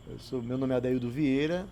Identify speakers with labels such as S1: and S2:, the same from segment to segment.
S1: Meu nome é Adaildo Vieira,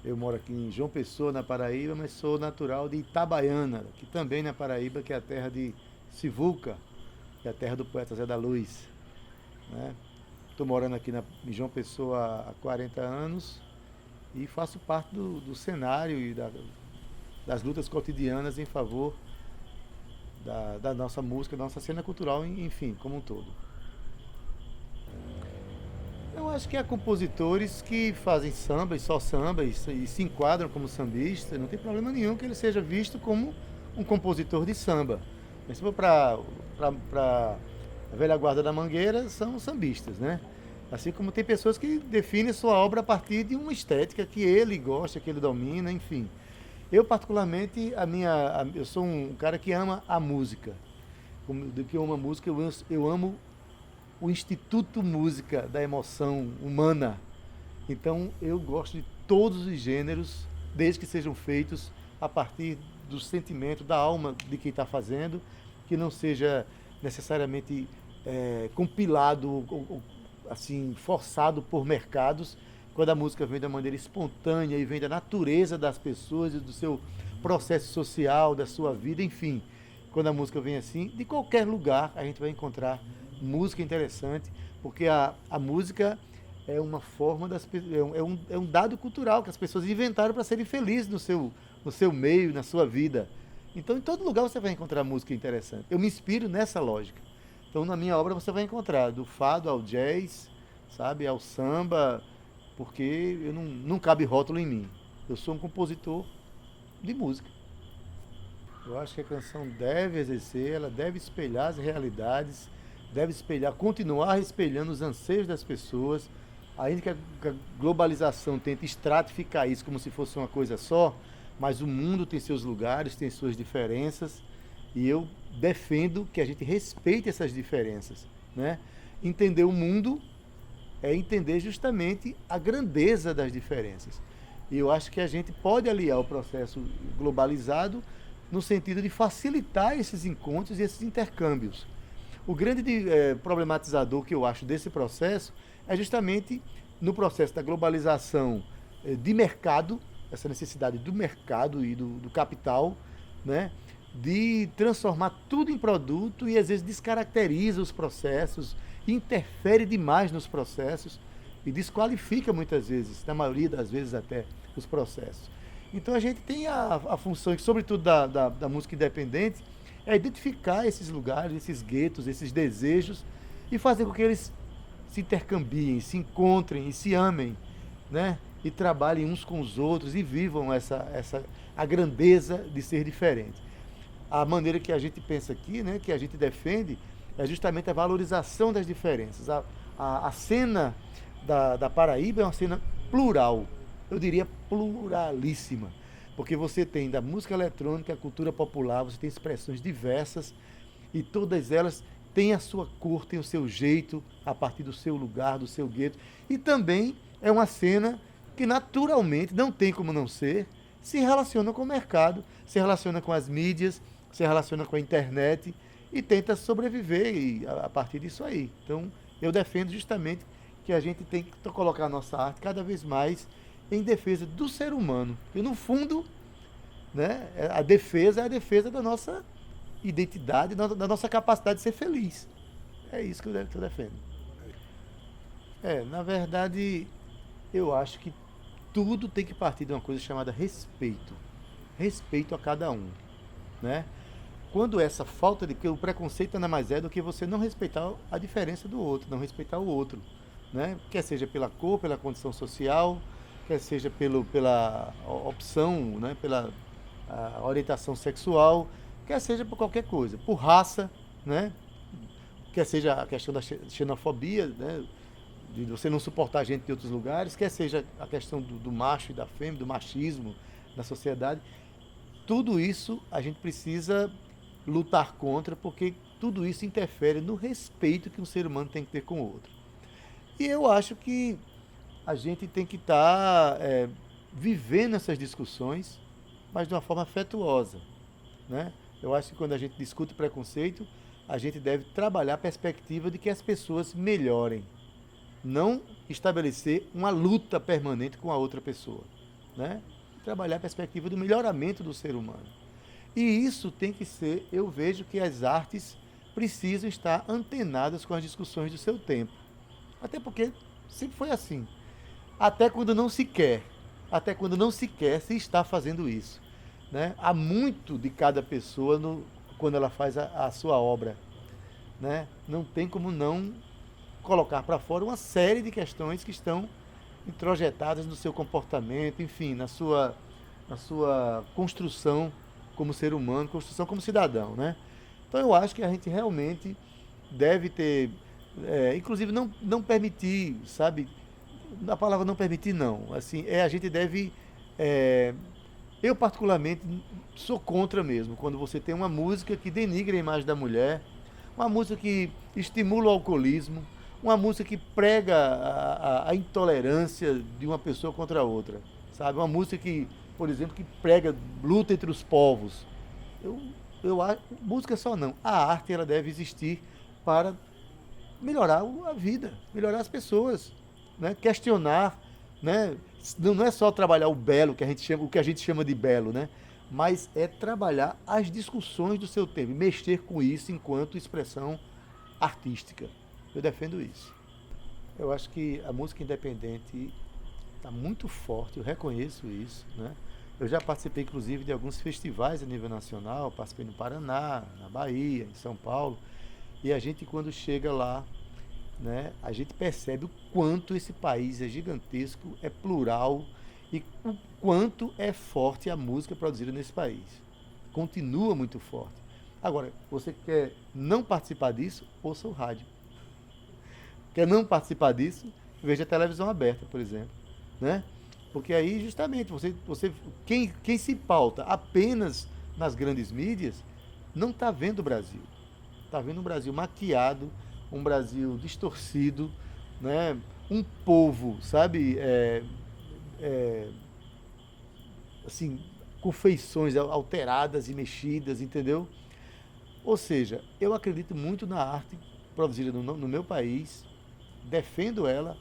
S1: eu moro aqui em João Pessoa, na Paraíba, mas sou natural de Itabaiana, que também na Paraíba, que é a terra de Sivuca, que é a terra do poeta Zé da Luz. Né? Estou morando aqui em João Pessoa há 40 anos e faço parte do cenário e das lutas cotidianas em favor da nossa música, da nossa cena cultural, enfim, como um todo. Eu acho que há compositores que fazem samba e só samba e se enquadram como sambista, não tem problema nenhum que ele seja visto como um compositor de samba. Mas se for para a velha guarda da Mangueira, são sambistas, né? Assim como tem pessoas que definem sua obra a partir de uma estética que ele gosta, que ele domina, enfim. Eu particularmente, eu sou um cara que ama a música. Do que eu amo a música, eu amo o Instituto Música da Emoção Humana. Então eu gosto de todos os gêneros, desde que sejam feitos a partir do sentimento, da alma de quem está fazendo, que não seja necessariamente compilado ou, assim, forçado por mercados, quando a música vem da maneira espontânea e vem da natureza das pessoas e do seu processo social, da sua vida, enfim. Quando a música vem assim, de qualquer lugar a gente vai encontrar música interessante, porque a música é uma forma é um dado cultural que as pessoas inventaram para serem felizes no seu meio, na sua vida. Então, em todo lugar você vai encontrar música interessante. Eu me inspiro nessa lógica. Então, na minha obra você vai encontrar do fado ao jazz, sabe, ao samba, porque não cabe rótulo em mim. Eu sou um compositor de música. Eu acho que a canção deve exercer, ela deve espelhar as realidades, deve espelhar, continuar espelhando os anseios das pessoas, ainda que a globalização tente estratificar isso como se fosse uma coisa só, mas o mundo tem seus lugares, tem suas diferenças, e eu defendo que a gente respeite essas diferenças, né? Entender o mundo é entender justamente a grandeza das diferenças. E eu acho que a gente pode aliar o processo globalizado no sentido de facilitar esses encontros e esses intercâmbios. O grande problematizador que eu acho desse processo é justamente no processo da globalização de mercado, essa necessidade do mercado e do capital, né, de transformar tudo em produto e às vezes descaracteriza os processos, interfere demais nos processos e desqualifica muitas vezes, na maioria das vezes até, os processos. Então a gente tem a função, sobretudo da música independente, é identificar esses lugares, esses guetos, esses desejos e fazer com que eles se intercambiem, se encontrem e se amem, né? E trabalhem uns com os outros e vivam a grandeza de ser diferente. A maneira que a gente pensa aqui, né, que a gente defende, é justamente a valorização das diferenças. A cena da Paraíba é uma cena plural, eu diria pluralíssima, porque você tem da música eletrônica, a cultura popular, você tem expressões diversas e todas elas têm a sua cor, têm o seu jeito, a partir do seu lugar, do seu gueto. E também é uma cena que naturalmente, não tem como não ser, se relaciona com o mercado, se relaciona com as mídias, se relaciona com a internet e tenta sobreviver a partir disso aí. Então, eu defendo justamente que a gente tem que colocar a nossa arte cada vez mais em defesa do ser humano. E no fundo, né, a defesa é a defesa da nossa identidade, da nossa capacidade de ser feliz. É isso que eu defendo. Na verdade, eu acho que tudo tem que partir de uma coisa chamada respeito. Respeito a cada um, né? Quando essa falta de que o preconceito nada mais é do que você não respeitar a diferença do outro, não respeitar o outro, né? Quer seja pela cor, pela condição social, quer seja pela opção, né? Pela orientação sexual, quer seja por qualquer coisa, por raça, né? Quer seja a questão da xenofobia, né? De você não suportar gente de outros lugares, quer seja a questão do macho e da fêmea, do machismo na sociedade. Tudo isso a gente precisa lutar contra, porque tudo isso interfere no respeito que um ser humano tem que ter com o outro. E eu acho que a gente tem que estar vivendo essas discussões, mas de uma forma afetuosa, né? Eu acho que quando a gente discute preconceito, a gente deve trabalhar a perspectiva de que as pessoas melhorem, não estabelecer uma luta permanente com a outra pessoa, né? Trabalhar a perspectiva do melhoramento do ser humano. E isso tem que ser, eu vejo que as artes precisam estar antenadas com as discussões do seu tempo. Até porque sempre foi assim. Até quando não se quer. Até quando não se quer, se está fazendo isso. Né? Há muito de cada pessoa quando ela faz a sua obra. Né? Não tem como não colocar para fora uma série de questões que estão introjetadas no seu comportamento, enfim, na sua construção como ser humano, construção como cidadão. Né? Então eu acho que a gente realmente deve ter, inclusive não permitir, sabe? A palavra não permitir não, assim, a gente deve, eu particularmente sou contra mesmo, quando você tem uma música que denigra a imagem da mulher, uma música que estimula o alcoolismo, uma música que prega a intolerância de uma pessoa contra a outra, sabe? Uma música que, por exemplo, que prega luta entre os povos. Eu acho, música só não. A arte ela deve existir para melhorar a vida, melhorar as pessoas, né? Questionar, né? Não é só trabalhar o belo o que a gente chama de belo, né? Mas é trabalhar as discussões do seu tempo, mexer com isso enquanto expressão artística. Eu defendo isso. Eu acho que a música independente está muito forte, eu reconheço isso, né? Eu já participei, inclusive, de alguns festivais a nível nacional, participei no Paraná, na Bahia, em São Paulo, e a gente, quando chega lá, né, a gente percebe o quanto esse país é gigantesco, é plural, e o quanto é forte a música produzida nesse país. Continua muito forte. Agora, você quer não participar disso? Ouça o rádio. Quer não participar disso? Veja a televisão aberta, por exemplo. Né? Porque aí, justamente, quem se pauta apenas nas grandes mídias não está vendo o Brasil. Está vendo um Brasil maquiado, um Brasil distorcido, né? Um povo, sabe, assim, com feições alteradas e mexidas, entendeu? Ou seja, eu acredito muito na arte produzida no meu país, defendo ela,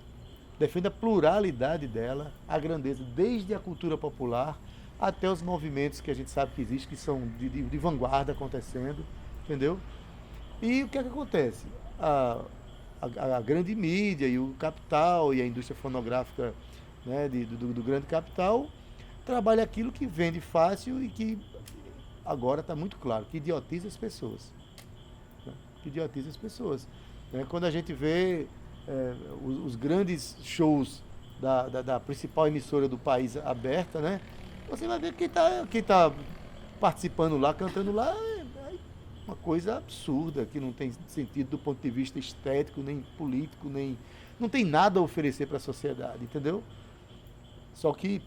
S1: defendo a pluralidade dela, a grandeza, desde a cultura popular até os movimentos que a gente sabe que existem, que são de vanguarda acontecendo, entendeu? E o que é que acontece? A grande mídia e o capital e a indústria fonográfica, né, do grande capital trabalha aquilo que vende fácil e que agora está muito claro, que idiotiza as pessoas. Né? Que idiotiza as pessoas. Né? Quando a gente vê os grandes shows da principal emissora do país aberta, né? Você vai ver que quem tá participando lá, cantando lá, uma coisa absurda, que não tem sentido do ponto de vista estético, nem político, nem. Não tem nada a oferecer para a sociedade, entendeu? Só que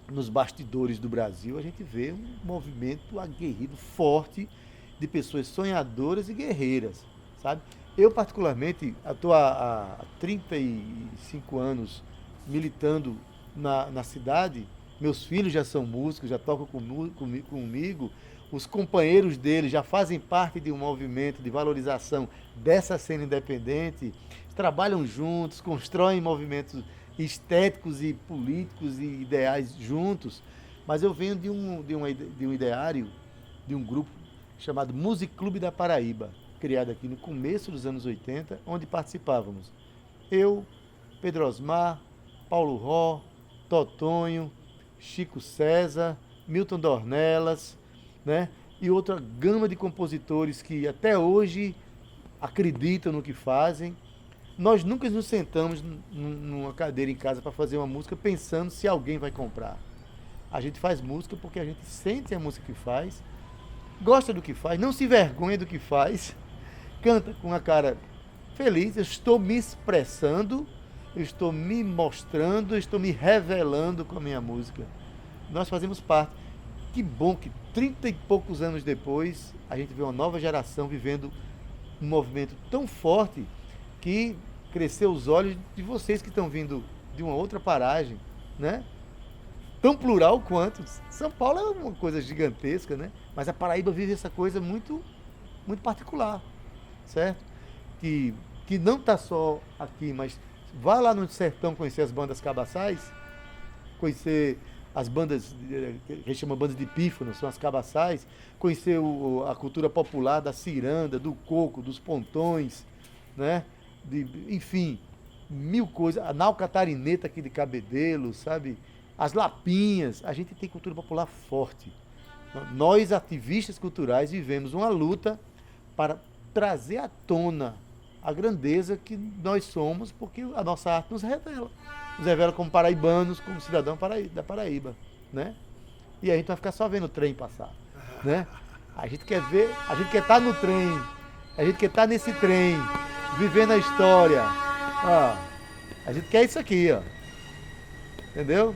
S1: nos bastidores do Brasil a gente vê um movimento aguerrido, forte, de pessoas sonhadoras e guerreiras, sabe? Eu, particularmente, estou há 35 anos militando na cidade. Meus filhos já são músicos, já tocam comigo. Os companheiros deles já fazem parte de um movimento de valorização dessa cena independente. Trabalham juntos, constroem movimentos estéticos e políticos e ideais juntos. Mas eu venho de um ideário, de um grupo chamado Music Clube da Paraíba, criado aqui no começo dos anos 80, onde participávamos eu, Pedro Osmar, Paulo Ró, Totonho, Chico César, Milton Dornelas, né? E outra gama de compositores que até hoje acreditam no que fazem. Nós nunca nos sentamos numa cadeira em casa para fazer uma música pensando se alguém vai comprar. A gente faz música porque a gente sente a música que faz, gosta do que faz, não se vergonha do que faz, canta com a cara feliz. Eu estou me expressando, eu estou me mostrando, eu estou me revelando com a minha música. Nós fazemos parte. Que bom que 30 e poucos anos depois a gente vê uma nova geração vivendo um movimento tão forte que cresceu os olhos de vocês que estão vindo de uma outra paragem, né? Tão plural quanto. São Paulo é uma coisa gigantesca, né? Mas a Paraíba vive essa coisa muito, muito particular, certo? Que não está só aqui, mas Vá lá no sertão conhecer as bandas cabaçais, conhecer as bandas, que a gente chama bandas de pífano, são as cabaçais, conhecer a cultura popular da ciranda, do coco, dos pontões, né? Enfim, mil coisas. A nau catarineta aqui de Cabedelo, sabe? As lapinhas. A gente tem cultura popular forte. Nós, ativistas culturais, vivemos uma luta para trazer à tona a grandeza que nós somos, porque a nossa arte nos revela como paraibanos, como cidadão da Paraíba, né? E a gente vai ficar só vendo o trem passar, né? A gente quer ver, a gente quer estar no trem, a gente quer estar nesse trem, vivendo a história. Ó, a gente quer isso aqui, ó. Entendeu?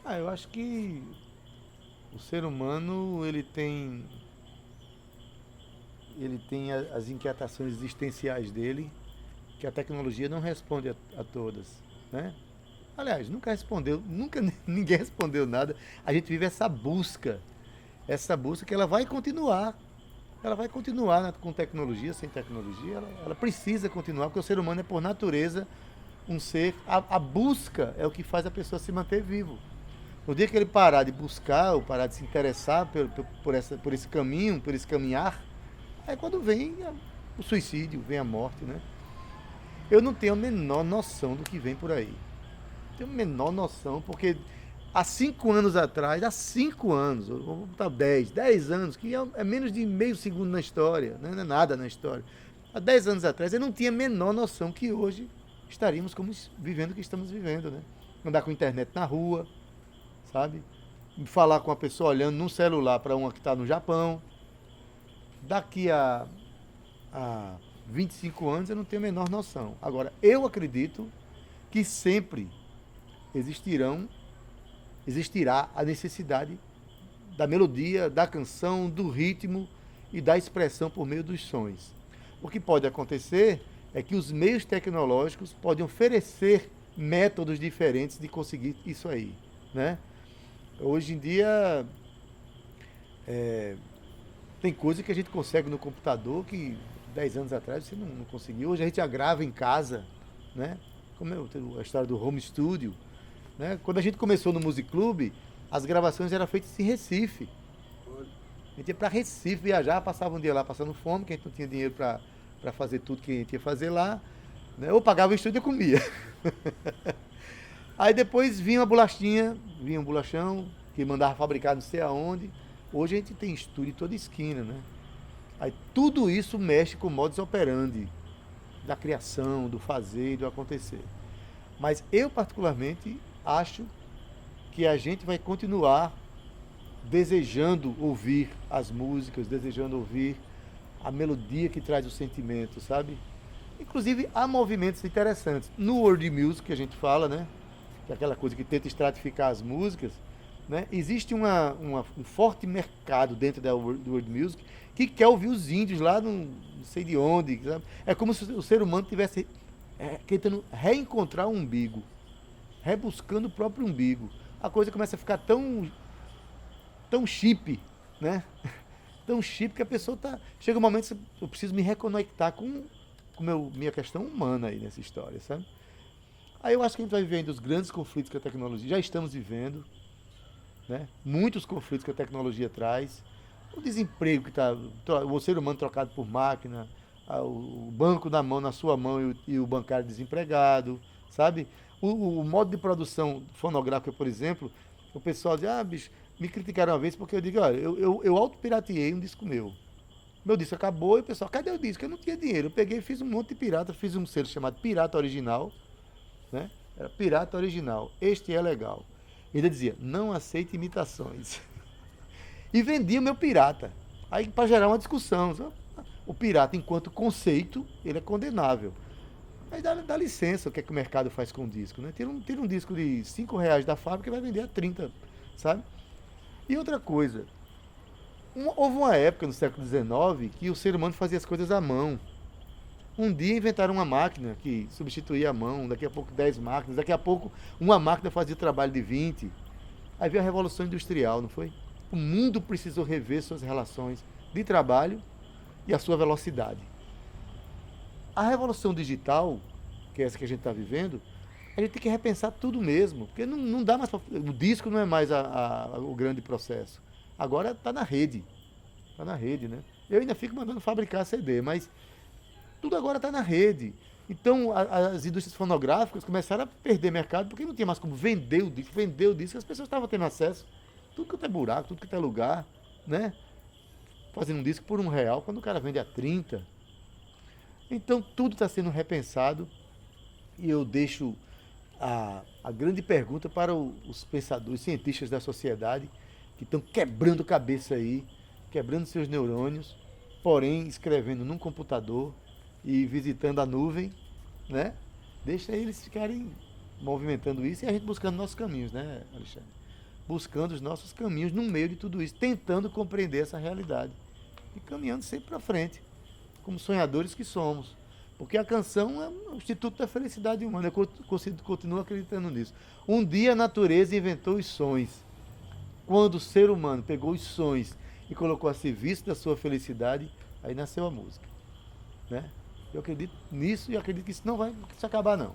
S1: Eu acho que o ser humano, ele tem as inquietações existenciais dele, que a tecnologia não responde a todas, né? Aliás, nunca respondeu, nunca ninguém respondeu nada. A gente vive essa busca que ela vai continuar. Ela vai continuar, né, com tecnologia, sem tecnologia, ela precisa continuar, porque o ser humano é, por natureza, um ser. A busca é o que faz a pessoa se manter vivo. No dia que ele parar de buscar, ou parar de se interessar por esse caminho, por esse caminhar, é quando vem o suicídio, vem a morte, né? Eu não tenho a menor noção do que vem por aí. Tenho a menor noção, porque há 5 anos atrás, há 5 anos, ou vou botar 10 anos, que é menos de meio segundo na história, né? Não é nada na história. Há 10 anos atrás eu não tinha a menor noção que hoje estaríamos vivendo o que estamos vivendo, né? Andar com internet na rua, sabe? Falar com uma pessoa olhando num celular para uma que está no Japão. Daqui a 25 anos eu não tenho a menor noção. Agora, eu acredito que sempre existirá a necessidade da melodia, da canção, do ritmo e da expressão por meio dos sons. O que pode acontecer é que os meios tecnológicos podem oferecer métodos diferentes de conseguir isso aí, né? Hoje em dia, tem coisa que a gente consegue no computador que 10 anos atrás você não conseguiu. Hoje a gente já grava em casa, né? Como é a história do home studio, né? Quando a gente começou no Music Club, as gravações eram feitas em Recife. A gente ia para Recife viajar, passava um dia lá passando fome, que a gente não tinha dinheiro para fazer tudo que a gente ia fazer lá, né? Ou pagava o estúdio e comia. Aí depois vinha um bolachão, que mandava fabricar não sei aonde. Hoje a gente tem estúdio em toda esquina, né? Aí tudo isso mexe com o modus operandi da criação, do fazer e do acontecer. Mas eu particularmente acho que a gente vai continuar desejando ouvir as músicas, desejando ouvir a melodia que traz o sentimento, sabe? Inclusive há movimentos interessantes. No world music que a gente fala, né? Que é aquela coisa que tenta estratificar as músicas, né? Existe um forte mercado dentro do world music que quer ouvir os índios lá, não sei de onde, sabe? É como se o ser humano tivesse tentando reencontrar o umbigo, rebuscando o próprio umbigo. A coisa começa a ficar tão chip, né? Tão chip que a pessoa tá. Chega um momento que eu preciso me reconectar com minha questão humana aí nessa história, sabe? Aí eu acho que a gente vai vivendo os grandes conflitos que a tecnologia. Já estamos vivendo, né? Muitos conflitos que a tecnologia traz. O desemprego que está. O ser humano trocado por máquina, o banco na sua mão e o bancário desempregado, sabe? O modo de produção fonográfica, por exemplo, o pessoal diz, bicho, me criticaram uma vez porque eu digo, olha, eu autopirateei um disco meu. Meu disco acabou e o pessoal, cadê o disco? Eu não tinha dinheiro. Eu peguei e fiz um monte de pirata, fiz um selo chamado Pirata Original, né? Era Pirata Original. Este é legal. E ele dizia, não aceite imitações. E vendia o meu pirata. Aí para gerar uma discussão. O pirata, enquanto conceito, ele é condenável. Aí dá licença o que é que o mercado faz com o disco, né? Tira um disco de R$ 5 da fábrica e vai vender a 30, sabe? E outra coisa, houve uma época no século XIX que o ser humano fazia as coisas à mão. Um dia inventaram uma máquina que substituía a mão, daqui a pouco 10 máquinas, daqui a pouco uma máquina fazia o trabalho de 20. Aí veio a Revolução Industrial, não foi? O mundo precisou rever suas relações de trabalho e a sua velocidade. a revolução digital, que é essa que a gente está vivendo, a gente tem que repensar tudo mesmo, porque não dá mais o disco não é mais o grande processo. Agora está na rede. Está na rede, né? Eu ainda fico mandando fabricar CD, mas tudo agora está na rede. Então as indústrias fonográficas começaram a perder mercado porque não tinha mais como vender o disco, as pessoas estavam tendo acesso. Tudo que é buraco, tudo que é lugar, né? Fazendo um disco por R$ 1, quando o cara vende a 30. Então tudo está sendo repensado e eu deixo a grande pergunta para os pensadores, cientistas da sociedade, que estão quebrando cabeça aí, quebrando seus neurônios, porém escrevendo num computador e visitando a nuvem, né? Deixa eles ficarem movimentando isso e a gente buscando nossos caminhos, né, Alexandre? Buscando os nossos caminhos no meio de tudo isso, tentando compreender essa realidade e caminhando sempre para frente, como sonhadores que somos. Porque a canção é o instituto da felicidade humana. Eu continuo acreditando nisso. Um dia a natureza inventou os sons. Quando o ser humano pegou os sons e colocou a serviço da sua felicidade, aí nasceu a música. Né? Eu acredito nisso e acredito que isso não vai se acabar, não.